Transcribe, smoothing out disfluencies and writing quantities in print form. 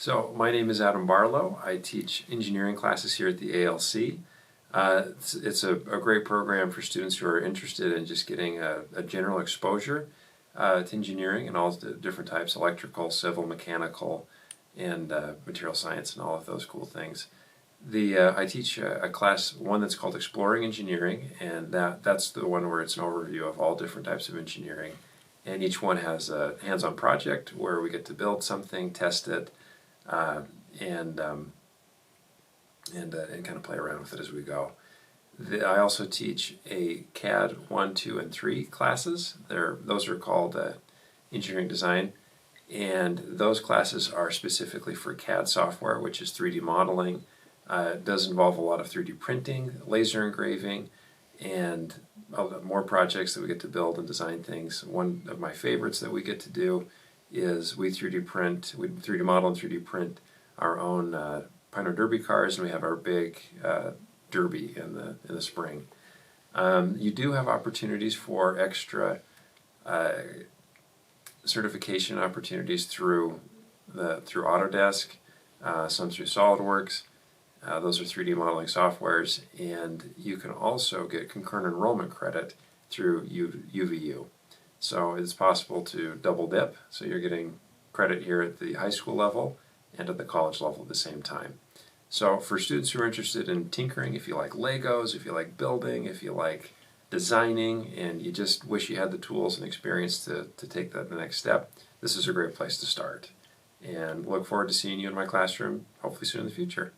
So my name is Adam Barlow. I teach engineering classes here at the ALC. It's a great program for students who are interested in just getting a general exposure to engineering and all the different types, electrical, civil, mechanical, and material science and all of those cool things. I teach a class, one that's called Exploring Engineering, and that's the one where it's an overview of all different types of engineering. And each one has a hands-on project where we get to build something, test it, and kind of play around with it as we go. I also teach a CAD 1, 2, and 3 classes. Those are called engineering design, and those classes are specifically for CAD software, which is 3D modeling. It does involve a lot of 3D printing, laser engraving, and more projects that we get to build and design things. One of my favorites that we get to do is we 3D model and 3D print our own Pioneer Derby cars, and we have our big Derby in the spring. You do have opportunities for extra certification opportunities through Autodesk, some through SolidWorks. Those are 3D modeling softwares, and you can also get concurrent enrollment credit through UVU. So it's possible to double dip, so you're getting credit here at the high school level and at the college level at the same time. So for students who are interested in tinkering, if you like Legos, if you like building, if you like designing, and you just wish you had the tools and experience to take that the next step, this is a great place to start. And look forward to seeing you in my classroom, hopefully soon in the future.